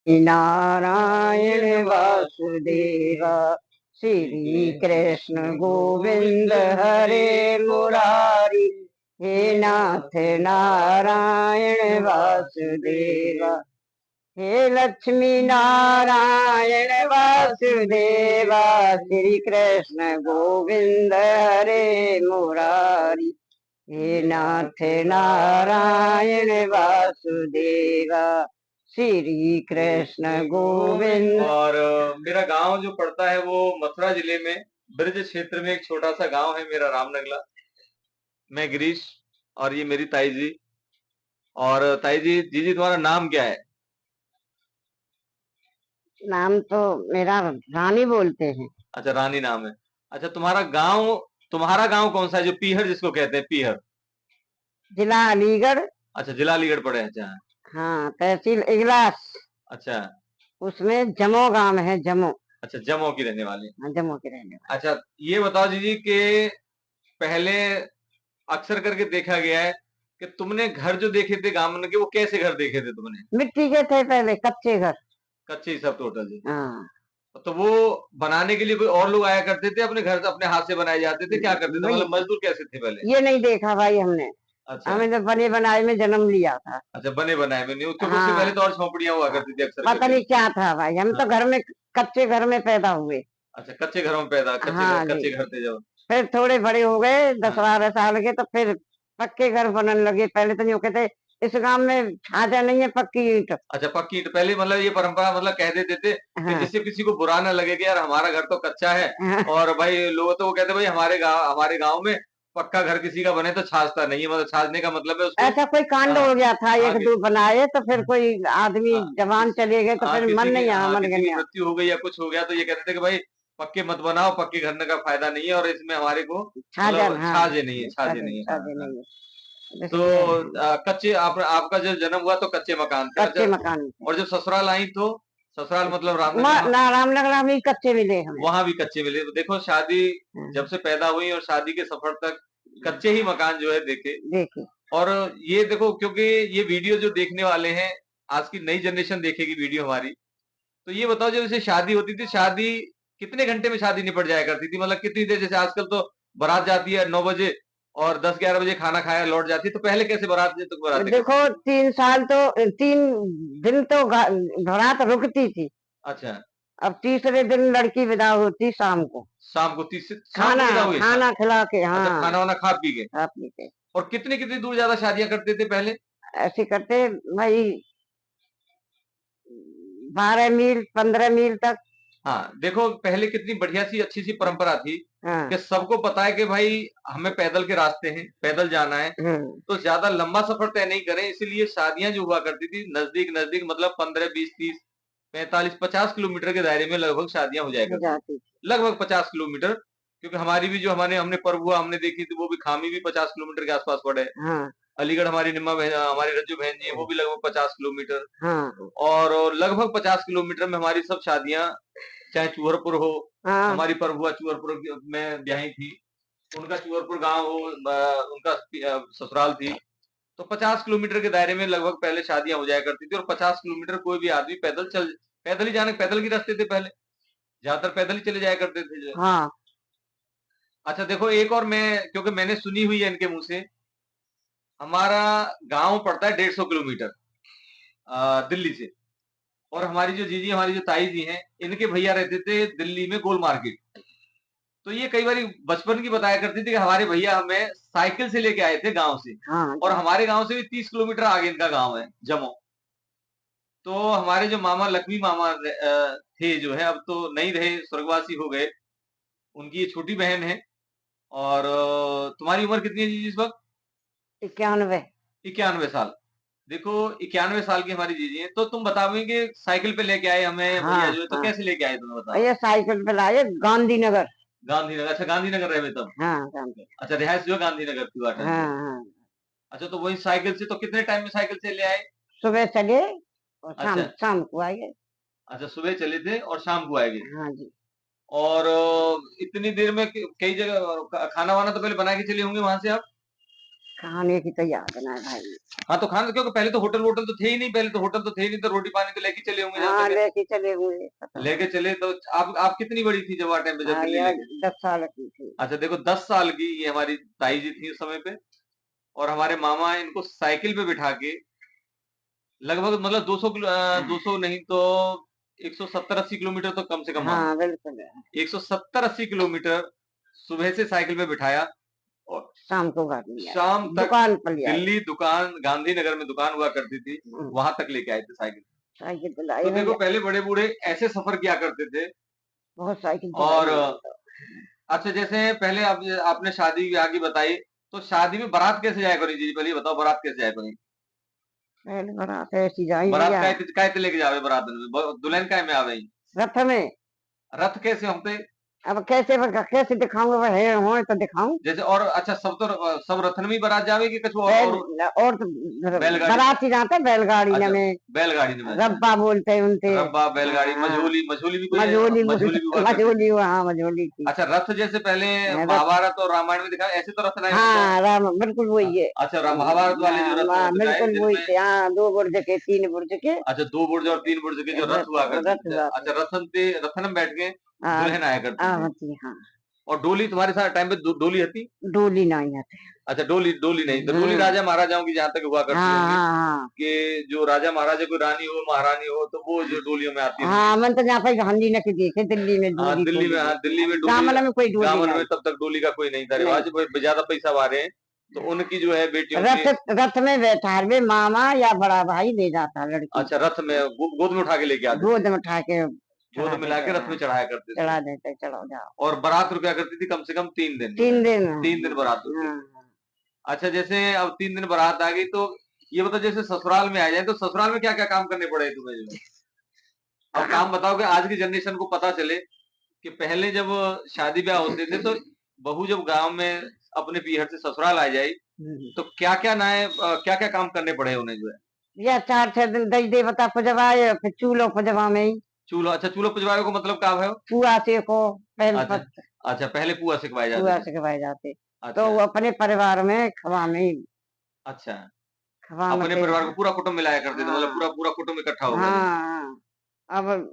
नारायण वासुदेव श्री कृष्ण गोविंद हरे मुरारी। हे नाथ नारायण वासुदेव, हे लक्ष्मी नारायण वासुदेव श्री कृष्ण गोविंद हरे मुरारी। हे नाथ नारायण वासुदेव श्री कृष्ण गोविंद। और मेरा गांव जो पड़ता है वो मथुरा जिले में ब्रज क्षेत्र में एक छोटा सा गांव है मेरा, रामनगला। मैं गिरीश और ये मेरी ताई जी। और ताई जी, जी तुम्हारा नाम क्या है? नाम तो मेरा रानी बोलते हैं। अच्छा, रानी नाम है। अच्छा, तुम्हारा गांव कौन सा है, जो पीहर जिसको कहते हैं, पीहर? जिला अलीगढ़। अच्छा, जिला अलीगढ़ पड़े। अच्छा। हाँ, तहसील इगलास। अच्छा। उसमें जमो गांव है, जमो। अच्छा, जमो की रहने वाले। हाँ, जमो के रहने वाले। अच्छा, ये बताओ जी कि पहले अक्सर करके देखा गया है कि तुमने घर जो देखे थे गांव के, वो कैसे घर देखे थे तुमने? मिट्टी के थे पहले, कच्चे घर। कच्चे ही सब टोटल जी। हाँ। तो वो बनाने के लिए कोई और लोग आया करते थे, अपने घर से अपने हाथ से बनाए जाते थे, क्या करते थे, भाई, मतलब मजदूर कैसे थे पहले? ये नहीं देखा भाई हमने। अच्छा। हमें तो बने बनाए में जन्म लिया था। अच्छा, बने बनाए में नहीं, क्योंकि उससे पहले हाँ, तो और झोपड़ियां हुआ करती थी अक्सर पता करके। नहीं क्या था भाई, हम तो हाँ। घर में, कच्चे घर में पैदा हुए। अच्छा, कच्चे घरों में पैदा, हाँ जी। कच्चे घर थे जब। फिर थोड़े बड़े हो गए, दस हाँ। बारह साल के, तो फिर पक्के घर बनने लगे। पहले तो यूं कहते, इस गांव में छाजा नहीं है, पक्की ईंट। अच्छा, पक्की ईंट पहले, मतलब ये परंपरा, मतलब कह देते थे कि हाँ, जिससे किसी को बुरा ना लगे कि यार हमारा घर तो कच्चा है। हाँ। और भाई लोग तो वो कहते भाई हमारे गांव में पक्का घर किसी का बने तो छाजता नहीं है, मतलब छाजने का मतलब है उसको। ऐसा कोई कांड हाँ। हो गया था, हाँ एक दो बनाए तो फिर कोई आदमी हाँ, जवान चले गए, तो फिर मन नहीं आया, मन किसी की गया। मृत्यु हो गई या कुछ हो गया तो ये कहते थे कि भाई पक्के मत बनाओ, पक्के घर का फायदा नहीं है और इसमें हमारे को छाजन, मतलब हाँ। छाजे नहीं है, छाजे छाजे नहीं है। हाँ छाजे हाँ। नहीं है, तो इसलिए कच्चे आपका जब जन्म हुआ तो कच्चे मकान थे। कच्चे अच्छा। मकान में थे। और जब ससुराल आई तो ससुराल मतलब रामनगला, ना, रामनगर में कच्चे मिले हमें। वहां भी कच्चे मिले। तो देखो, शादी हाँ, जब से पैदा हुई और शादी के सफर तक कच्चे ही मकान जो है देखे। देखिए। और ये देखो, क्योंकि ये वीडियो जो देखने वाले हैं, आज की नई जनरेशन देखेगी वीडियो हमारी। तो ये बताओ, जब जैसे शादी होती थी, शादी कितने घंटे में शादी निपट जाया करती थी, मतलब कितनी देर? जैसे आजकल तो बारात जाती है 9 बजे और 10-11 बजे खाना खाया लौट जाती है, तो पहले कैसे बारातें कैसे? देखो, 3 साल तो, 3 दिन तो बारात रुकती थी। अच्छा। अब तीसरे दिन लड़की विदा होती शाम को। शाम को खाना विदा हुई? खाना खिला के, अच्छा, हाँ। खाना वाना खा पी के। आप लीजिए। और कितनी कितनी दूर ज्यादा शादियां करते थे पहले? ऐसे करते भाई, 12 मील 15 मील तक। हाँ, देखो पहले कितनी बढ़िया सी अच्छी सी परंपरा थी हाँ। कि सबको पता है कि भाई हमें पैदल के रास्ते हैं, पैदल जाना है, हम्म। तो ज्यादा लंबा सफर तय नहीं करें। इसलिए शादियां जो हुआ करती थी नजदीक नजदीक, मतलब 15, 20, 30, 45, 50 किलोमीटर के दायरे में लगभग शादियां हो जाया हो करती जाती थी। थी, लगभग 50 किलोमीटर। क्योंकि हमारी भी जो हमने पर्व हुआ हमने देखी थी, वो भी खामी भी 50 किलोमीटर के आसपास पड़े। हाँ, अलीगढ़ हमारी निम्मा बहन, हमारी रज्जू बहन जी है, वो भी लगभग 50 किलोमीटर। हाँ, और लगभग 50 किलोमीटर में हमारी सब शादियां, चाहे चूहरपुर हो, हाँ। हमारी प्रभुआ चूहरपुर में ब्याही थी, उनका चूहरपुर गांव हो, उनका ससुराल थी। तो 50 किलोमीटर के दायरे में लगभग पहले शादियां हो जाया करती थी। और 50 किलोमीटर कोई भी आदमी पैदल ही जाने, पैदल ही रास्ते थे पहले, ज्यादातर पैदल ही चले जाया करते थे जो। हाँ, अच्छा देखो, एक और मैं, क्योंकि मैंने सुनी हुई है इनके मुंह से, हमारा गांव पड़ता है 150 किलोमीटर दिल्ली से। और हमारी जो जीजी, हमारी जो ताई जी हैं, इनके भैया रहते थे दिल्ली में गोल मार्केट। तो ये कई बार बचपन की बताया करती थी कि हमारे भैया हमें साइकिल से लेके आए थे गांव से। हाँ और जी। हमारे गांव से भी 30 किलोमीटर आगे इनका गांव है, जमो। तो हमारे जो मामा, लक्ष्मी मामा थे जो है, अब तो नहीं रहे, स्वर्गवासी हो गए। उनकी ये छोटी बहन है। और तुम्हारी उम्र कितनी है जी इस वक्त? 91। 91 साल। देखो, 91 साल की हमारी जीजी है। तो तुम बताओगे साइकिल पे लेके आए हमें भैया हाँ, जो है, तो हाँ। कैसे लेके आए तुम्हें बताओ? भैया साइकिल पे लाए गांधीनगर। गांधीनगर? अच्छा, गांधीनगर रहे हुए तब? हाँ, गांधी। अच्छा, रिहायश जो है गांधीनगर की हुआ हाँ, करती है। हाँ। अच्छा, तो वही साइकिल से, तो कितने टाइम में साइकिल से ले आए? सुबह चले और शाम अच्छा। शाम को आए। अच्छा, सुबह चले थे और शाम को आएंगे। हाँ जी। और इतनी देर में कई जगह खाना वाना तो पहले बना के चले होंगे वहां से आप? खाने की तो याद ना है भाई। हाँ, तो खाना, क्योंकि पहले तो होटल-वोटल तो थे ही नहीं, पहले तो होटल तो थे ही नहीं, तो रोटी-पानी तो लेके चले होंगे जहाँ हाँ, तक है। लेके चले हुए पता है। लेके चले तो आप कितनी बड़ी थी जब वहाँ टाइम पे जब हाँ, दिल्ली यार लेके? 10 साल की थी। अच्छा देखो 10 साल की ये हमारी ताई जी थी उस समय पे, और हमारे मामा इनको साइकिल पे बिठा के लगभग मतलब 200 नहीं तो 170-80 किलोमीटर तो कम से कम मान हाँ, लो। बिल्कुल। 170-80 किलोमीटर सुबह से साइकिल पे बिठाया और शाम को घर लिया, शाम तक दुकान पर ले आए। दिल्ली दुकान, गांधीनगर में दुकान हुआ करती थी, हम्म, वहां तक लेके आए थे साइकिल। साइकिल तो तो लाई देखो भैया, पहले बड़े बूढ़े ऐसे सफर किया करते थे। बहुत साइकिल चलाई और मैंने तो। अच्छा जैसे पहले आपने शादी ब्याह की बताई, तो शादी में बारात कैसे जाया करी जी? पहले ये बताओ बारात कैसे जाया करी? पहले बारात ऐसी जाई बारात भैया, काय लेके जावे बारात में? दुल्हन काय में आवे? रथ में। रथ कैसे होते? अब कैसे दिखाऊंगा, वह है हो तो दिखाऊं। जैसे और अच्छा सब रथन में ही बारात जावे कि कुछ और और तो बैलगाड़ी? बाराती जाते बैलगाड़ी न अच्छा में, बैलगाड़ी में, अच्छा रब्बा बोलते हैं उनसे। रब्बा बैलगाड़ी, हाँ, मझोली, मझोली भी कोई मझोली मझोली भी हुआ करती थी। मझोली, हाँ मझोली थी। अच्छा रथ जैसे पहले रथ, महाभारत और रामायण में दिखाया ऐसे तो रथ नहीं होते हैं। हाँ राम, बिल्कुल वही है। अच्छा महाभारत वाले जो रथ दिखाए बिल्कुल वही जिनमें थे, हाँ 2 बुर्ज के 3 बुर्ज के अच्छा 2 बुर्ज और 3 बुर्ज के जो रथ हुआ करते रथ थे। हुआ अच्छा करते। रथन में बैठ के हाँ, दुल्हन आया करती थी। होती हाँ। और डोली तुम्हारे साथ टाइम पे डोली हती? डोली नहीं आते। अच्छा डोली डोली नहीं, तो डोली हम्म, राजा महाराजाओं की जहाँ तक हुआ करती हाँ होंगी, हाँ हाँ। कि जो राजा महाराजा कोई रानी हो महारानी हो तो वो जो डोलियों में आती होंगी। हाँ, मन तो जहाँ पे गांधी न के देखे दिल्ली में हाँ डोली दिल्ली में, डोली हाँ देखे, दिल्ली में डोली, गामन में कोई डोली गामन में नहीं। तब तक डोली का कोई नहीं था नहीं, रिवाज, ज्यादा पैसा वाले हैं तो उनकी जो है बेटियों रथ की। रथ में बैठा वे मामा या बड़ा भाई ले जाता लड़की अच्छा को, रथ में गोद में उठा के लेके आते थे, गोद में उठा के गोद चढ़ा में लाके देते, रथ में चढ़ाया करते थे। चढ़ा देते, चलो जाओ। और बारात रुका करती थी कम से कम 3 दिन जो है, 3 दिन। 3 दिन बारात रुकी। हाँ, अच्छा जैसे अब 3 दिन बारात आ गई तो ये बताओ जैसे ससुराल में आ जाए तो ससुराल में क्या क्या काम करने पड़े तुम्हें जो है? अब हाँ, काम बताओ कि आज की जनरेशन को पता चले कि पहले जब शादी ब्याह होते थे तो बहू जब गांव में अपने पीहर से ससुराल आ जाए तो क्या क्या क्या क्या काम करने पड़े उन्हें जो है? या 4-6 दिन दही देवता पजवाए, फिर चूल्हो पजवा में ही चूल्हा, अच्छा चूल्हा पुजवाए को मतलब क्या है? पुआ सेको, अच्छा बेलपत अच्छा पहले पुआ सिखवाए जाते पुआ थे। से खवाए जाते। तो अच्छा वो अपने परिवार में खवा में ही, अच्छा खवा में अपने फिर। परिवार को पूरा कुटुंब मिलाया करते थे, मतलब हाँ पूरा पूरा कुटुंब इकट्ठा होगा जो। हाँ, अब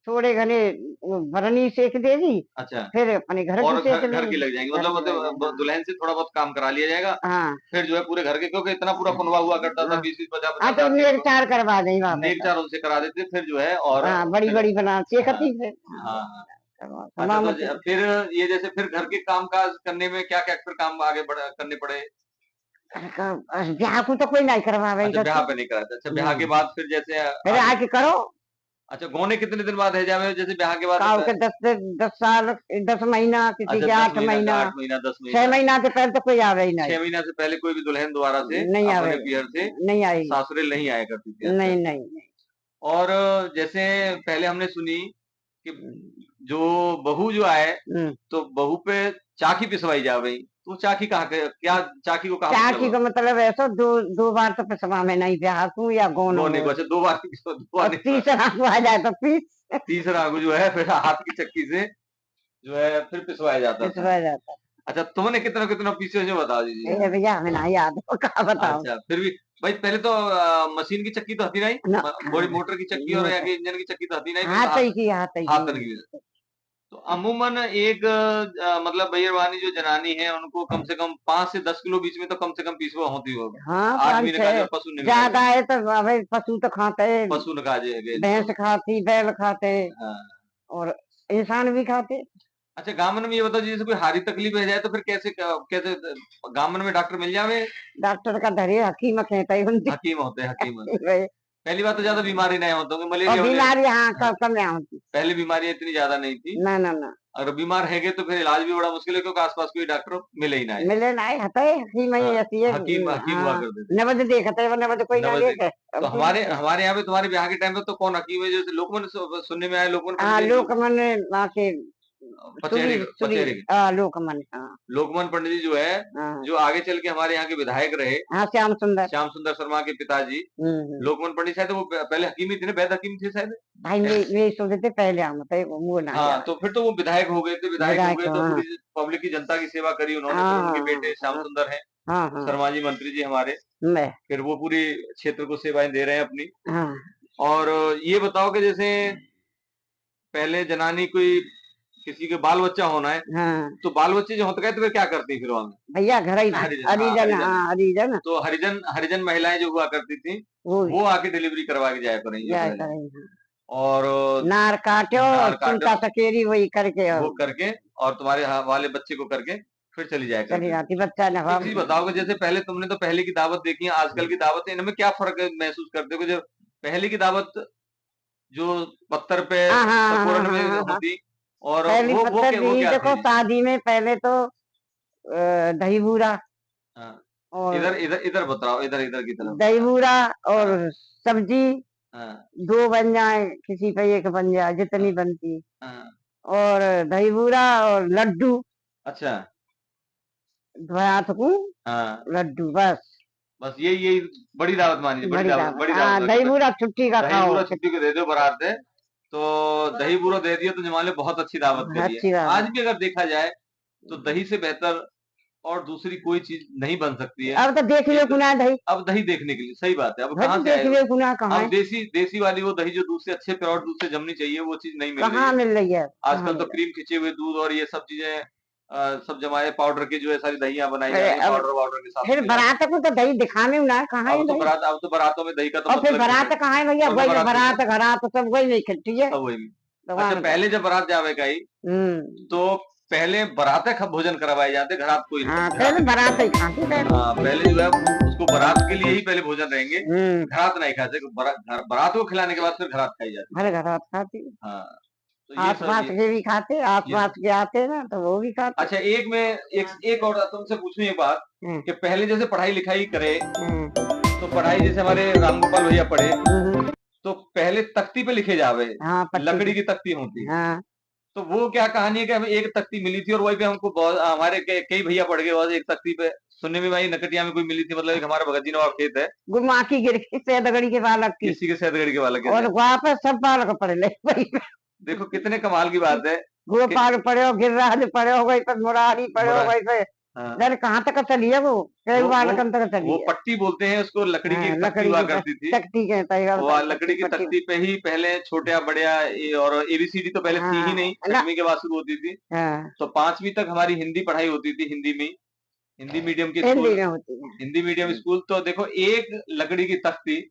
थोड़े घने वो भरनी सेक देगी, अच्छा फिर अपने घर की और सेक घर की लेंगे, लग जाएंगी, घर मतलब की लग जाए। हाँ दुल्हन से थोड़ा बहुत काम करा लिया जाएगा, हाँ फिर जो है पूरे घर के, क्योंकि इतना पूरा कुनवा हुआ करता था हाँ। 20-20 50 हाँ, 50 तो आदमी नेक को चार करवा दें वहां पे नेक तो। चार उनसे करा देते फिर जो है और हाँ, बड़ी फिर बड़ी बना हाँ सेकती फिर। हाँ, हाँ हाँ। अच्छा तमाम तो होते। फिर ये जैसे फिर घर के काम काज करने में क्या क्या फिर काम आगे बढ़ करने पड़े? ब्याह को तो कोई नहीं करवावे अच्छा इधर ब्याह तो। पे नहीं करा था, अच्छा ब्याह के नहीं, बाद फिर जैसे फिर आगे, आके करो। अच्छा गौने कितने दिन बाद है जावे जैसे ब्याह के बाद? काऊ के 10 साल, 10 महीना, किसी अच्छा के 10 आठ महीना का, महीना 8 महीना, 10 छह महीना, महीना के पहले तो कोई आवे ही नहीं। 6 महीना से पहले कोई भी दुल्हन दोबारा से नहीं अपने आवे, पीहर से नहीं आएगी। सासुरेल नहीं आया करती थी। नहीं अच्छा नहीं नहीं। और जैसे पहले हमने सुनी कि जो बहू जो आए हम्म, तो बहू पे चाकी पिसवाई जा रही, तो चाकी कहाँ के क्या, चाकी को कहाँ चाकी मतलब का मतलब ऐसा, दो दो बार तो पिसवा में नहीं, ब्याह को या गौन गौने हो। को? अच्छा 2 बार, 2 बार और नहीं हुआ। तीसरा को आ जाए तो पीस तीसरा को जो है फिर हाथ की चक्की से जो है फिर पिसवाया जाता था। पिसवा जाता। अच्छा तुमने कितना कितना पीसे जो बता दीजिए। भैया हमें ना याद हो, कहा बताओ। अच्छा फिर भी भाई पहले तो मशीन की चक्की तो हती नहीं, ना, बड़ी मोटर की चक्की और मोटर आगे इंजन की चक्की तो हती नहीं, फिर तो हाथ ही की, हाथ ही हाथन की। की। तो अमूमन एक मतलब भैरवानी जो जनानी है उनको कम से कम 5 से 10 किलो बीच में तो कम से कम पीसवा होती होगी। हाँ, आदमी पाँच ने कहा छह जो पशु ने कहा ज्यादा है तो भाई पशु तो खाते, पशु ने कहा भैंस खाती, बैल खाते, हाँ। और इंसान भी खाते। अच्छा गामन में ये बताओ जैसे कोई हारी तकलीफ है जाए तो फिर कैसे कैसे गामन में डॉक्टर मिल जावे? डॉक्टर का धरे हकीम कहता है उनकी। हकीम होते हैं हकीम होते हैं। पहली बात तो ज्यादा बीमारी नहीं होते होंगे, और मलेरिया वलेरिया। बीमारी हाँ हाँ, कम कम यहाँ होती। पहले बीमारियां इतनी ज्यादा नहीं थी। ना ना ना, अगर बीमार हैगे तो फिर इलाज भी बड़ा मुश्किल है क्योंकि आसपास कोई डॉक्टर मिले ही ना है। मिले ना हते हकीम ही हाँ, ऐसी है। हकीम हकीम हुआ हाँ, करते थे। नवद देखते वो, नवद कोई ना नवद्वीप। देखे, तो अब कोई हमारे देखे। हमारे यहाँ पे तुम्हारे ब्याह के टाइम पे तो कौन हकीम है? जैसे लोकमन सुनने में आया, लोकमन पंडित हाँ, जी लोक मन वहाँ के पचेरे सुरी। पचेरे के हाँ, लोक मन, हाँ लोकमन पंडित जी जो है, हाँ जो आगे चल के हमारे यहाँ के विधायक रहे, हाँ, श्याम सुंदर। श्याम सुंदर शर्मा के पिताजी। लोकमन पंडित शायद वो पहले हकीम ही थे ना, वैद हकीम थे शायद। भाई वे सोचते थे पहले हम वो ना हाँ, तो फिर तो वो विधायक हो गए थे, विधायक हो विधायक गए तो हाँ पूरी पब्लिक की जनता की सेवा करी उन्होंने। फिर उनके बेटे श्याम हाँ सुंदर हैं, हाँ हाँ शर्मा जी मंत्री जी हमारे, मैं फिर वो पूरी क्षेत्र को सेवाएं दे रहे हैं अपनी। हाँ और ये बताओ कि जैसे पहले जनानी कोई किसी के बाल बच्चा होना है, हाँ तो बाल बच्चे जो होते गए तो फिर क्या करती फिर वहां? भैया घर ही हरिजन, हाँ हरिजन हरिजन। हाँ हरिजन तो हरिजन हरिजन महिलाएं जो हुआ करती थी, वो वो आके डिलीवरी करवा के जाया करें जो क्या करा जाए। करें और नार काटो नार काटो, चिंता सकेरी वही करके वो और करके, और तुम्हारे वाले बच्चे को करके फिर चली जाया चली करती थी। जाती बच्चा एक नवाब चीज बताओ कि जैसे पहले तुमने तो पहले की दावत देखी है, आजकल की दावत है, इनमें क्या फर्क महसूस करते हो? जो पहले की दावत जो पत्थर पे हाँ हाँ हाँ हाँ तपोरन में हाँ हाँ हाँ। होती, और पहली पत्थर वो दी क्या देखो थी? शादी में पहले तो दही बूरा हाँ, और इधर इधर इधर बताओ, इधर इधर की तरफ। दही बूरा हाँ और सब्जी हाँ दो बन जाए किसी पे एक बन जाए जितनी हाँ बनती हाँ। और दही बूरा और लड्डू अच्छा। धोया सकूं हाँ, लड्डू बस बस यही बड़ी दावत मानी, बड़ी दावत बड़ी दावत हाँ हो दही कि बूरा छुट्टी का दही खाओ बूरा छुट्टी को दे दो बारात है, तो दही बूरा दे दिया तो जमाले बहुत अच्छी दावत करी है। अच्छी बात आज भी अगर देखा जाए तो दही से बेहतर और दूसरी कोई चीज नहीं बन सकती है। अब तो देख लियो एक गुना दही अब दही देखने के लिए सही बात है, अब भाई कहाँ से देख आए? लियो गुना कहाँ अब है देसी देसी वाली वो दही जो दूध से अच्छे प्योर दूध से जमनी चाहिए, वो चीज नहीं मिल रही कहाँ है। मिल रही है कहाँ आजकल तो मिल क्रीम खिंचे हुए दूध और ये सब चीजें सब जमाए पाउडर की जो है सारी दहियां बनाई जा रही रही है है, अब पाउडर वाउडर के साथ फिर मिला के। बारात को तो दही दिखाने में ना है, कहाँ है दही अब तो बारातों में दही का तो और फिर मतलब ही नहीं बारात है। कहाँ है भैया कौन सा वही बारात में? बारात घरात तो सब वही नहीं खट्टी है सब वही। अच्छा, भगवान का पहले जब बारात जावे का ही, हम्म तो पहले बारात का भोजन करवाए जाते, घरात कोई हाँ नहीं, घरात पहले नहीं। बारात ही खाती पहले हाँ, पहले जो है उसको बारात के लिए ही पहले भोजन रहेंगे, घरात नहीं खाते। बारात को खिलाने के बाद फिर घरात खाई जाती। हर घरात खाती हाँ, तो ये आस सब पास के भी खाते आस ये पास सब। के आते ना तो वो भी खाते अच्छा, एक और तुमसे पूछूं एक बात, हम्म, कि पहले जैसे पढ़ाई लिखाई करे, हम्म, तो पढ़ाई जैसे हमारे रामगोपाल भैया पढ़े, हम्म, तो पहले तख्ती पे लिखे जावे, हाँ पट्टी लकड़ी पे की तख्ती होती। हाँ तो वो क्या कहानी है कि हमें एक तख्ती मिली थी और वही पे हमको बहुत हमारे कई भैया पड़ गए, बहुत एक तख्ती पे सुनने में भाई नकटिया में कोई मिली थी, मतलब एक हमारा भगत जी नवाब खेत है, गुमा की गिर की सेदगड़ी के बालक की किसी के सैदगढ़ के वाला के और थे। वहां पर सब बालक पढ़ ले वही पे देखो कितने कमाल की बात है कि गोपाल पढ़े हो गिरिराज पढ़े हो वही पे मुरारी पढ़े हो मुरा वही पे हाँ, जाने कहाँ तक चली है वो कई वो वो बालकन तक वो चली है पट्टी बोलते हैं उसको, लकड़ी की हाँ, एक तख्ती लकड़ी हुआ की करती थी। तख्ती कहता है वो पट्टी लकड़ी की पट्टी तख्ती पे ही पहले छोटा बड़या और एबीसीडी तो पहले थी ही हाँ नहीं, ना 6वीं के बाद शुरू होती थी। हाँ तो 5वीं तक हमारी हिंदी पढ़ाई होती थी, हिंदी में, हिंदी मीडियम के हिंदी स्कूल, में होती है हिंदी मीडियम स्कूल। तो देखो एक लकड़ी की तख्ती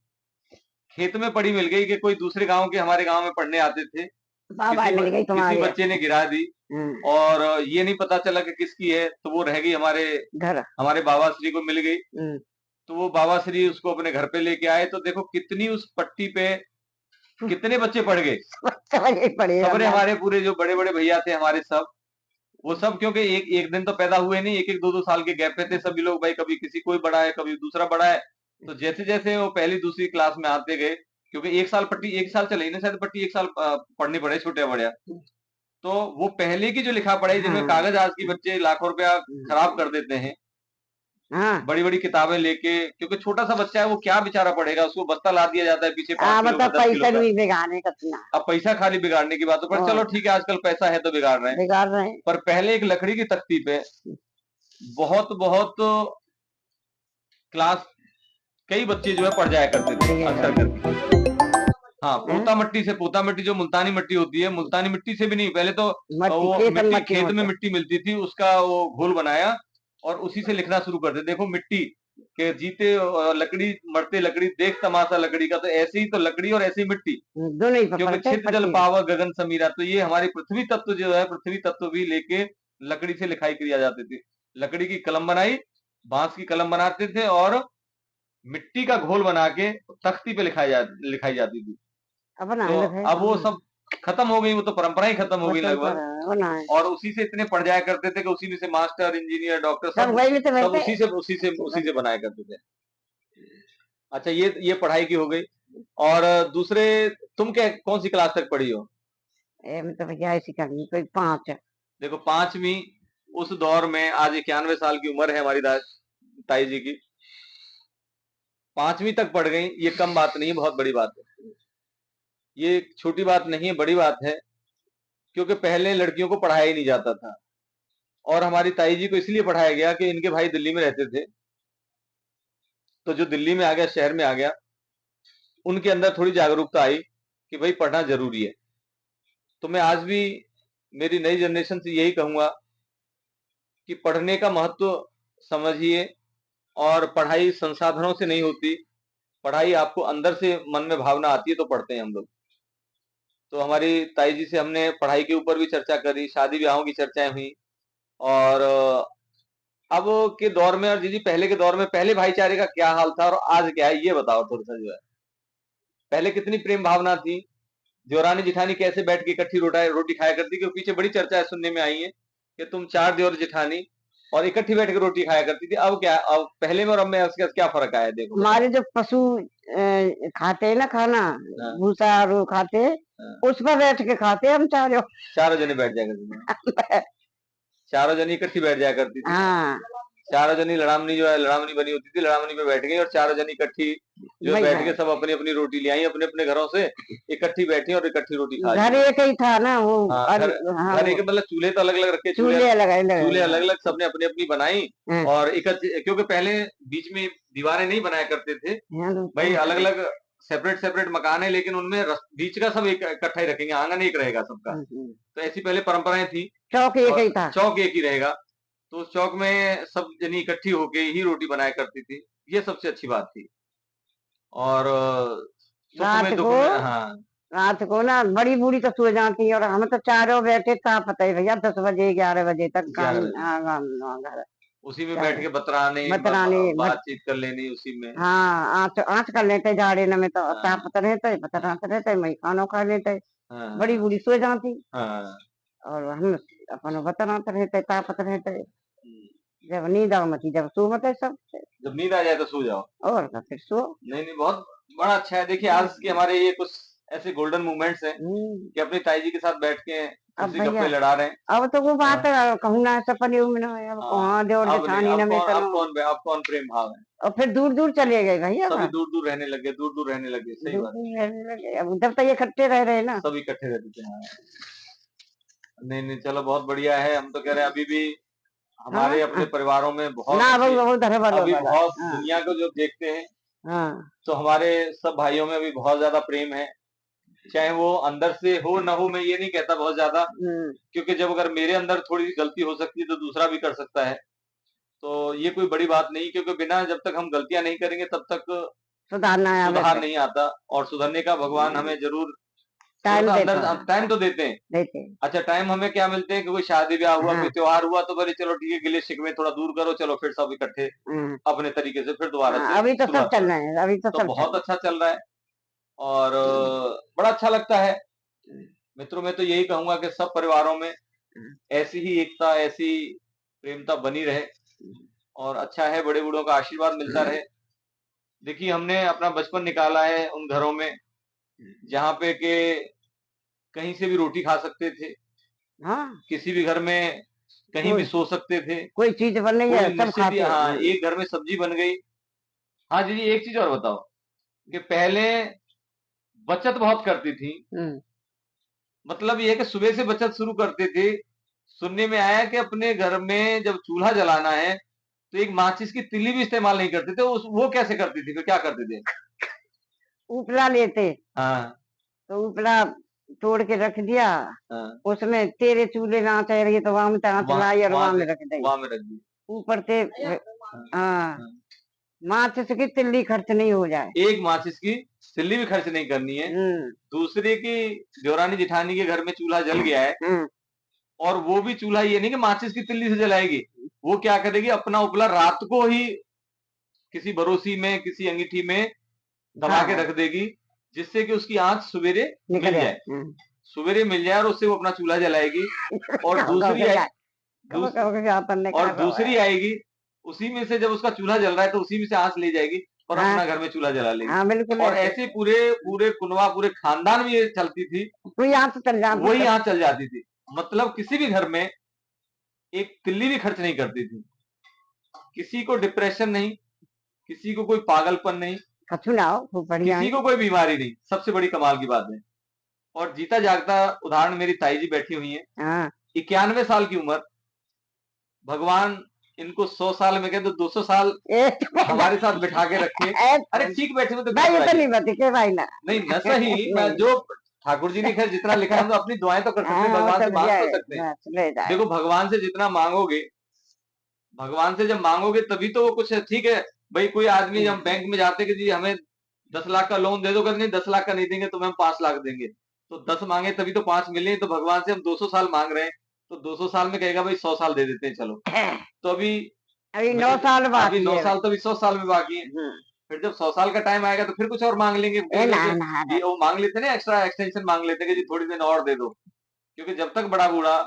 खेत में पड़ी मिल गई कि कोई दूसरे गांव के हमारे गांव में पढ़ने आते थे, बाबा मिल गई किसी तुम्हारे बच्चे ने गिरा दी, हाँ, और ये नहीं पता चला कि किसकी है, तो वो रह गई हमारे घर हमारे बाबा श्री को मिल गई। हम्म, तो वो बाबा श्री उसको अपने घर पे लेके आए, तो देखो कितनी उस पट्टी पे कितने बच्चे पड़ गए। समझ ही पड़ेगा सबने हमारे पूरे जो बड़े बड़े भैया थे हमारे सब, वो सब क्योंकि एक एक दिन तो पैदा हुए नहीं, एक एक दो दो साल के गैप पे थे सभी लोग भाई, कभी किसी कोई बड़ा है कभी दूसरा बड़ा है। तो जैसे जैसे वो पहली दूसरी क्लास में आते गए, क्योंकि एक साल चले ना शायद पट्टी, एक साल पढ़नी पड़े छोटे बड़े, तो वो पहले की जो लिखा पढ़ाई जिनमें हाँ कागज आज की बच्चे लाखों रुपया खराब कर देते हैं, हाँ बड़ी बड़ी किताबें लेके, क्योंकि छोटा सा बच्चा है वो क्या बेचारा पढ़ेगा, उसको बस्ता ला दिया जाता है पीछे 5 किलो का मतलब 10 किलो पैसा का। भी बिगाड़ने का इतना अब पैसा खाली बिगाड़ने की बात है, पर और चलो ठीक है आजकल पैसा है तो बिगाड़ रहे हैं। बिगाड़ रहे हैं पर पहले एक लकड़ी की तख्ती पे बहुत बहुत क्लास कई बच्चे जो है पढ़ जाया करते थे अक्सर करके। हाँ, पोता मिट्टी जो मुल्तानी मिट्टी होती है, मुल्तानी मिट्टी से भी नहीं, पहले तो मट्टी वो खेतन मिट्टी मट्टी खेत में होता मिट्टी मिलती थी, उसका वो घोल बनाया और उसी से लिखना शुरू कर दे। देखो मिट्टी के जीते लकड़ी, मरते लकड़ी, देख तमाशा लकड़ी का, तो ऐसे ही तो लकड़ी और ऐसे ही मिट्टी, दोनों ही क्योंकि पड़ते छित जल पट्टी पावा गगन समीरा, तो ये हमारी पृथ्वी तत्व जो है, पृथ्वी तत्व भी लेके लकड़ी से लिखाई किया जाती थी। लकड़ी की कलम बनाई, बांस की कलम बनाते थे और मिट्टी का घोल बना के तख्ती पे लिखाई जाती थी। अपना तो है अब वो सब खत्म हो गई, वो तो परंपरा ही खत्म हो गई लगभग, बना है और उसी से इतने पढ़ जाया करते थे कि उसी में से मास्टर इंजीनियर डॉक्टर सब सब वही में तो सब बैठे उसी से बनाया करते थे। अच्छा, ये पढ़ाई की हो गई। और दूसरे, तुम क्या कौन सी क्लास तक पढ़ी हो? मतलब भैया ऐसी करनी कोई 5 देखो 5वीं, उस दौर में आज 91 साल की उम्र है हमारी ताई जी की, 5वीं तक पढ़ गई, ये कम बात नहीं है, बहुत बड़ी बात है। ये एक छोटी बात नहीं है, बड़ी बात है, क्योंकि पहले लड़कियों को पढ़ाया ही नहीं जाता था और हमारी ताई जी को इसलिए पढ़ाया गया कि इनके भाई दिल्ली में रहते थे, तो जो दिल्ली में आ गया, शहर में आ गया, उनके अंदर थोड़ी जागरूकता आई कि भाई पढ़ना ज़रूरी है। तो मैं आज भी मेरी नई जनरेशन से यही कहूँगा कि पढ़ने का महत्व समझिए और पढ़ाई संसाधनों से नहीं होती, पढ़ाई आपको अंदर से मन में भावना आती है तो पढ़ते हैं हम लोग। तो हमारी ताई जी से हमने पढ़ाई के ऊपर भी चर्चा करी, शादी-ब्याहों की चर्चाएँ हुई और अब के दौर में और जी पहले के दौर में पहले भाईचारे का क्या हाल था और आज क्या है, ये बताओ थोड़ा-सा जो है? पहले कितनी प्रेम भावना थी, देवरानी-जेठानी कैसे बैठ के इकट्ठी रोटी खाया करती, क्योंकि पीछे बड़ी चर्चाएँ सुनने में आई हैं कि तुम 4 देवर-जेठानी और इकट्ठी बैठ के रोटी खाया करती थी। अब क्या, अब पहले में और अब में उसका क्या फ़र्क आया है, देखो बताओ? हमारे जो पशु खाते हैं ना खाना, हाँ, भूसा और वो खाते, हाँ। उस पर बैठ के खाते हम चारों। चारों जने बैठ जाया करती थी। चारों जनी इकट्ठी बैठ जाया करती थी। हाँ, चारों जनी लड़ामनी जो है, लड़ामनी बनी होती थी, लड़ामनी पे बैठ गई और चारों जनी इकट्ठी जो है वही बैठ है। के सब अपनी-अपनी रोटी ले आई, अपने-अपने घरों से इकट्ठी बैठी और इकट्ठी रोटी खा घर ली। एक ही था ना वो। हाँ, और हाँ, घर एक मतलब चूल्हे तो अलग-अलग रखे, चूल्हे अलग अलग चूल्हे हाँ। अलग-अलग सबने अपनी-अपनी बनाई हाँ, और क्योंकि पहले बीच में दीवारें नहीं बनाया करते थे, हाँ, तो भाई अलग-अलग सेपरेट-सेपरेट मकान है, लेकिन उनमें बीच का सब एक इकट्ठा ही रखेंगे, आंगन एक रहेगा सबका। तो ऐसी पहले परंपराएँ थी चौक एक और ही था। चौक एक ही रहेगा, तो उस चौक में सब जनी इकट्ठी होके ही रोटी बनाया करती थी, ये सबसे अच्छी बात थी। और सुख रात में, दुःख को में हाँ, रात को ना बड़ी बूढ़ी तो सो जाती और हम तो चारों बैठे था, पता ही भैया 10 बजे 11 बजे तक काम 11 बजे। घर उसी में बैठ चारों के बतराने, बतराने बातचीत कर लेनी उसी में। हाँ, आँच आँच कर लेते जाड़े न में तो हाँ, तापत रहते बतराते रहते मैं खानो खा लेते। बड़ी हाँ, बूढ़ी सो जाती हाँ। और हम अपन बतराते रहते तापत रहते। हुँ, जब नींद आवती जब सो मते सब। जब नींद आ जाए तो सो जाओ। और क्या फिर सो। नहीं, बहुत बड़ा अच्छा है। देखिए आज के हमारे ये कुछ ऐसे गोल्डन मोमेंट्स हैं हम्म, कि अपनी ताई जी के साथ बैठ के अब थोड़ी-सी भैया गप्पे लड़ा रहे हैं। अब तो वो बात हाँ, कहूँ ना सपने उम्र है अब हाँ, कहाँ देवर अब नहीं, जेठानी न में तनो। अब कौन प्रेम भाव है? और फिर दूर दूर चले गए भैया सभी अब। दूर-दूर रहने लग गए, दूर-दूर रहने लगे, सही दूर बात है। दूर रहने लगे अब उधर तो ये इकट्ठे रह रहे ना। सब इकट्ठे रहते थे, हाँ। नहीं, चलो बहुत बढ़िया है। हम तो कह रहे हैं अभी भी हाँ हमारे अपने परिवारों में बहुत ना अच्छे, वो धरे वाला अभी वाला। बहुत हाँ दुनिया को जो देखते हैं, हाँ। तो हमारे सब भाइयों में अभी बहुत ज़्यादा प्रेम है। चाहे वो अंदर से हो ना हो, मैं ये नहीं कहता बहुत ज़्यादा, क्योंकि जब अगर मेरे अंदर थोड़ी गलती हो सकती है तो दूसरा भी कर सकता है। तो ये कोई बड़ी बात नहीं, क्योंकि बिना जब तक हम गलतियाँ नहीं करेंगे तब तक सुधारना है सुधार वैसे। नहीं आता और सुधरने का भगवान हमें ज़रूर टाइम थोड़ा-सा देता अंदर है टाइम तो देते हैं। देते। अच्छा, टाइम हमें क्या मिलते हैं कि कोई शादी-ब्याह हुआ, हाँ कोई त्योहार हुआ तो बोले चलो ठीक है, गिले-शिकवे थोड़ा दूर करो, चलो फिर सब इकट्ठे हाँ अपने तरीके से फिर दोबारा हाँ, से अभी तो सब शुरुआत चल करो। रहे हैं अभी तो तो सब बहुत चल अच्छा चल रहा है और बड़ा अच्छा लगता है। मित्रों, मैं तो यही कहूँगा कि सब परिवारों में ऐसी ही एकता, ऐसी प्रेमता बनी रहे और अच्छा है, बड़े-बूढ़ों का आशीर्वाद मिलता रहे। देखिए, हमने अपना बचपन निकाला है उन घरों में, जहाँ पे के कहीं से भी रोटी खा सकते थे, हाँ किसी भी घर में कहीं भी कोई सो सकते थे, कोई चीज बन रही कोई है सब निश्चित ही, खाते हैं हाँ, एक घर में सब्जी बन गई। हाँ जी, एक चीज़ और बताओ कि पहले बचत बहुत करती थी, हम्म, मतलब ये है कि सुबह से बचत शुरू करते थे। सुनने में आया कि अपने घर में जब चूल्हा जलाना है, तो एक माचिस की तिल्ली भी इस्तेमाल नहीं करते थे। वो कैसे करती थी? फिर क्या करते थे? उपला लेते हाँ, तो उपला तोड़ के रख दिया। हाँ, उसमें तेरे चूल्हे ना आँच रही तो वहां में आँच वहाँ लाई और वहाँ वहां से में रख दी वहाँ में रख दी। ऊपर से। हाँ, हाँ हाँ। माचिस की तिल्ली खर्च नहीं हो जाए। एक माचिस की तिल्ली भी खर्च नहीं करनी है। हम्म दूसरे की देवरानी-जेठानी के घर में चूल्हा जल गया है हम्म, और वो भी चूल्हा ये नहीं कि माचिस की तिल्ली से जलाएगी। वो क्या करेगी, अपना उपला रात को ही किसी बरोसी में, किसी अंगीठी में दबा के हाँ रख देगी, जिससे कि उसकी आँच सवेरे निकल मिल जाए। जाए। सवेरे मिल जाए और उससे वो अपना चूल्हा जलाएगी और कहो कहो के क्या कहो दूस कहो के क्या अपन ने और कर रहा दूसरी है। आएगी, उसी में से जब उसका चूल्हा जल रहा है तो उसी में से आँच ले जाएगी और हाँ अपना घर में चूल्हा जला लेगी। हाँ बिल्कुल और ऐसे ऐसे पूरे पूरे कुनबा, पूरे खानदान में ये चलती थी, कोई आँच चल जाती वही सब। आँच चल जाती थी। मतलब किसी भी घर में एक तिल्ली भी खर्च नहीं करती थी। किसी को डिप्रेशन नहीं, किसी को कोई पागलपन नहीं, कछु ना हो खूब बढ़िया किसी है। को कोई बीमारी नहीं। सबसे बड़ी कमाल की बात है। और जीता जागता उदाहरण मेरी ताई जी बैठी हुई हैं, हाँ 91 साल की उम्र। भगवान इनको 100 साल में कहे तो 200 साल हमारे साथ बिठा के रखे। अरे ठीक बैठे हुए तो क्या भाई बुराई इतनी है? मत के भाई ना नहीं न सही, मैं नहीं जो ठाकुर जी ने खैर जितना लिखा है हम तो अपनी दुआएं तो कर सकते हैं, हाँ वो भगवान तो से मांग बढ़िया तो है सकते हैं। बस ले जाए देखो भगवान से जितना मांगोगे, भगवान से जब मांगोगे तभी तो वो कुछ ठीक है। भाई कोई आदमी हम बैंक में जाते कि जी हमें 10 लाख का लोन दे दो, कहते नहीं 10 लाख का नहीं देंगे, तुम्हें हम 5 लाख देंगे। तो 10 मांगे तभी तो 5 मिले। तो भगवान से हम 200 साल मांग रहे हैं, तो 200 साल में कहेगा भाई 100 साल दे देते हैं चलो। तो अभी अभी 9 साल अभी बाकी 9 है साल तो अभी 100 साल में बाकी है। फिर जब 100 साल का टाइम आएगा तो फिर कुछ और मांग लेंगे। ए ना जैसे ना ये वो मांग लेते हैं ना, एक्स्ट्रा एक्सटेंशन मांग लेते हैं कि जी थोड़ी दिन और दे दो। क्योंकि जब तक बड़ा बूढ़ा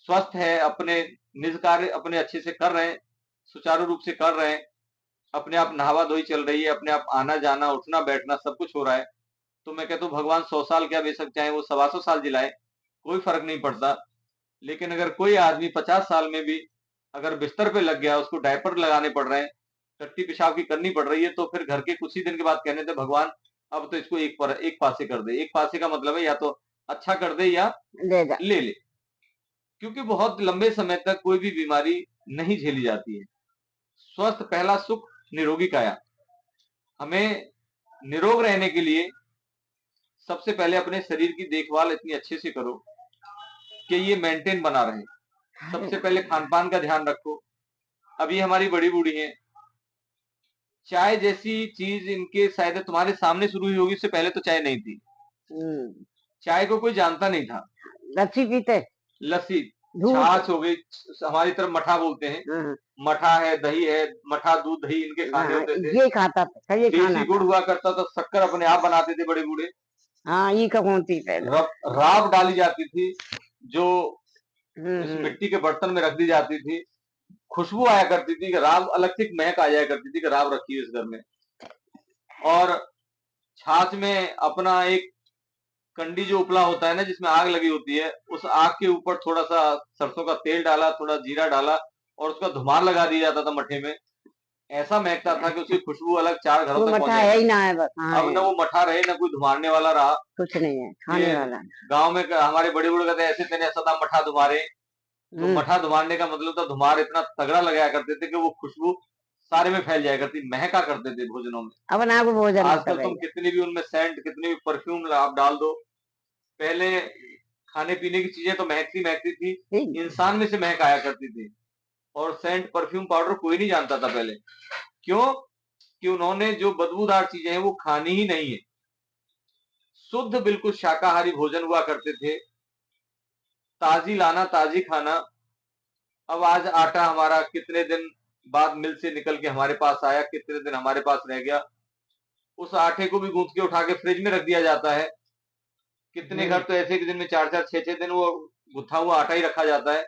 स्वस्थ है, अपने निज कार्य अपने अच्छे से कर रहे हैं, सुचारू रूप से कर रहे हैं, अपने आप नहावा धोई चल रही है, अपने आप आना जाना उठना बैठना सब कुछ हो रहा है, तो मैं कहता हूँ भगवान 100 साल क्या बेशक चाहे वो 125 साल जिलाए, कोई फर्क नहीं पड़ता। लेकिन अगर कोई आदमी 50 साल में भी अगर बिस्तर पे लग गया, उसको डायपर लगाने पड़ रहे हैं, टट्टी पेशाब की करनी पड़ रही है, तो फिर घर के कुछ ही दिन के बाद कहने थे भगवान अब तो इसको एक पासे कर दे। एक पासे का मतलब है या तो अच्छा कर दे या ले जा ले ले। क्योंकि बहुत लंबे समय तक कोई भी बीमारी नहीं झेली जाती है। स्वस्थ पहला सुख, निरोगी काया। हमें निरोग रहने के लिए सबसे पहले अपने शरीर की देखभाल इतनी अच्छे से करो कि ये मेंटेन बना रहे। सबसे पहले खान पान का ध्यान रखो। अभी हमारी बड़ी बूढ़ी हैं, चाय जैसी चीज इनके शायद तुम्हारे सामने शुरू हुई होगी, इससे पहले तो चाय नहीं थी। चाय को कोई जानता नहीं था। लस्सी पीते लस्सी, दूध छाछ हो गई, हमारी तरफ मठा बोलते हैं, मठा है, दही है, मठा दूध दही इनके खाने होते थे। ये खाता था ये खाना देसी गुड़ था हुआ करता था, शक्कर अपने आप बनाते थे बड़े बूढ़े। हाँ ये कौन थी पहले राब डाली जाती थी जो इस हम्म मिट्टी के बर्तन में रख दी जाती थी। खुशबू आया करती थी कि राब अलग से एक महक आ जाया करती थी कि राब रखी है इस घर में। और छाछ में अपना एक कंडी जो उपला होता है ना, जिसमें आग लगी होती है, उस आग के ऊपर थोड़ा सा सरसों का तेल डाला, थोड़ा जीरा डाला और उसका धुमार लगा दिया जाता था मठे में। ऐसा महकता था कि उसकी खुशबू अलग 4 घरों वो तक पहुंच मठा जाया है ही करती ना थी। है बस हाँ अब है ना वो मठा रहे ना कोई धुमारने वाला रहा। कुछ नहीं है खाने ये वाला गांव में हमारे बड़े बूढ़े कहते ऐसे तेने ऐसा था मठा धुमारे। तो मठा धुमारने का मतलब था धुमार इतना तगड़ा लगाया करते थे कि वो खुशबू सारे में फैल जाया करती, महका करते थे भोजनों में। अब ना को भोजन आजकल तुम कितनी भी उनमें सेंट, कितनी भी परफ्यूम आप डाल दो, पहले खाने पीने की चीजें तो महकती महकती थी, इंसान में से महक आया करती थी। और सेंट परफ्यूम पाउडर कोई नहीं जानता था पहले। क्यों? कि उन्होंने जो बदबूदार चीजें हैं वो खानी ही नहीं है। शुद्ध बिल्कुल शाकाहारी भोजन हुआ करते थे, ताजी लाना ताजी खाना। अब आज आटा हमारा कितने दिन बाद मिल से निकल के हमारे पास आया, कितने दिन हमारे पास रह गया, उस आटे को भी गूंथ के उठा के फ्रिज में रख दिया जाता है। कितने घर तो ऐसे कि दिन में 4-4 6-6 दिन वो गुथा हुआ आटा ही रखा जाता है।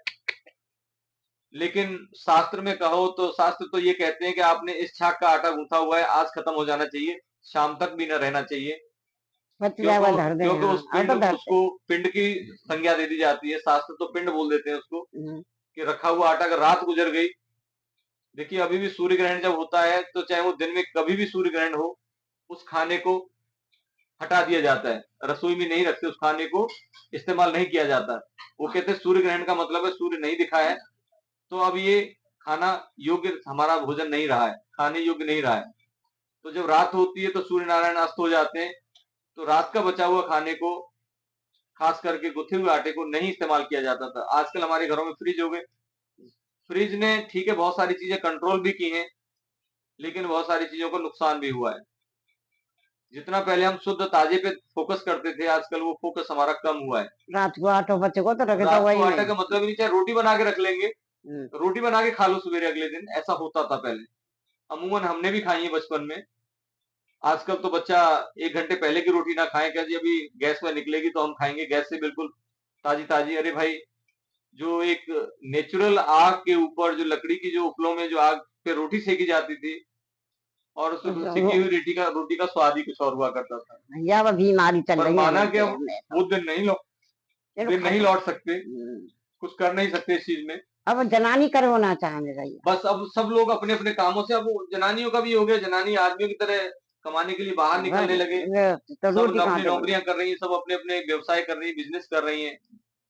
लेकिन शास्त्र में कहो तो शास्त्र तो ये कहते हैं कि आपने इस छाक का आटा गूंथा हुआ है, आज खत्म हो जाना चाहिए, शाम तक भी न रहना चाहिए। क्योंकि उसको पिंड की संज्ञा दे दी जाती है। शास्त्र तो पिंड बोल देते हैं उसको, कि रखा हुआ आटा अगर रात गुजर गई। देखिए अभी भी सूर्य ग्रहण जब होता है तो चाहे वो दिन में कभी भी सूर्य ग्रहण हो, उस खाने को हटा दिया जाता है, रसोई में नहीं रखते, उस खाने को इस्तेमाल नहीं किया जाता। वो कहते हैं सूर्य ग्रहण का मतलब है सूर्य नहीं दिखा है, तो अब ये खाना योग्य हमारा भोजन नहीं रहा है, खाने योग्य नहीं रहा है। तो जब रात होती है तो सूर्य नारायण अस्त हो जाते हैं, तो रात का बचा हुआ खाने को, खास करके गुथे हुए आटे को नहीं इस्तेमाल किया जाता था। आजकल हमारे घरों में फ्रिज हो गए। फ्रिज ने ठीक है बहुत सारी चीजें कंट्रोल भी की हैं, लेकिन बहुत सारी चीजों को नुकसान भी हुआ है। जितना पहले हम शुद्ध ताजे पे फोकस करते थे, आजकल वो फोकस हमारा कम हुआ है। रात को आटा बच्चे को तो रखे रात वही को आटा नहीं का मतलब ही नहीं, चाहे रोटी बना के रख लेंगे, रोटी बना के खा लो सवेरे अगले दिन, ऐसा होता था पहले। अमूमन हमने भी खाई है बचपन में। आजकल तो बच्चा 1 घंटे पहले की रोटी ना खाए, क्या जी अभी गैस में निकलेगी तो हम खाएंगे, गैस से बिल्कुल ताजी ताजी। अरे भाई, जो एक नेचुरल आग के ऊपर जो लकड़ी की जो उपलों में जो आग पे रोटी सेकी जाती थी, और उस सेकी हुई रोटी का स्वाद ही कुछ और हुआ करता था। या वो बीमारी चल पर रही है माना कि अब वो दिन नहीं लौट सकते, कुछ कर नहीं सकते इस चीज में। अब जनानी कर होना चाहेंगे भैया, बस अब सब लोग अपने अपने कामों से, अब जनानियों का भी हो गया, जनानी आदमियों की तरह कमाने के लिए बाहर निकलने लगे। तो सब रोटी कहाँ अपनी से बने? नौकरियां कर रही हैं, सब अपने अपने व्यवसाय कर रही हैं, बिजनेस कर रही हैं,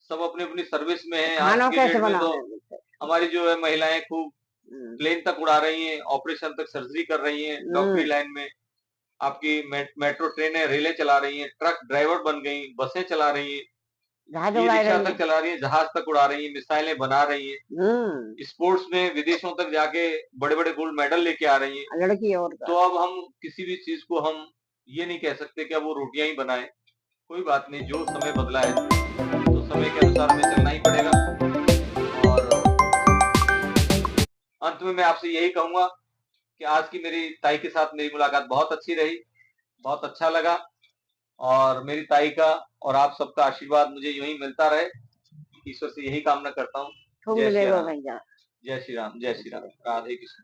सब अपनी अपनी सर्विस में है। आज खाना की कैसे डेट में बना तो रहे हैं बोलते? हमारी जो है महिलाएं खूब हम्म, प्लेन तक उड़ा रही हैं, ऑपरेशन तक सर्जरी कर रही हैं, डॉक्टरी हम्म, लाइन में। आपकी मेट्रो ट्रेनें, रेलें चला रही हैं, ट्रक ड्राइवर बन गई, बसें चला रही हैं, जहाज ई उड़ा रिक्शा रही है। तक चला रही हैं, जहाज तक उड़ा रही हैं, मिसाइलें बना रही हैं, हम्म। स्पोर्ट्स में विदेशों तक जाके बड़े-बड़े गोल्ड मेडल लेके आ रही हैं। लड़की और का। तो अब हम किसी भी चीज़ को हम ये नहीं कह सकते कि अब वो रोटियाँ ही बनाएँ। कोई बात नहीं, जो समय बदला है, तो समय के अनुसार हमें चलना ही पड़ेगा। और अंत में मैं आपसे यही कहूँगा कि आज की मेरी ताई के साथ मेरी मुलाकात बहुत अच्छी रही, बहुत अच्छा लगा और मेरी ताई का और आप सबका आशीर्वाद मुझे यूँ ही मिलता रहे। ईश्वर से यही कामना करता हूँ। खूब जय सिया मिलेगा राम, भैया। जय श्री राम, जय श्री राम। राधे कृष्ण।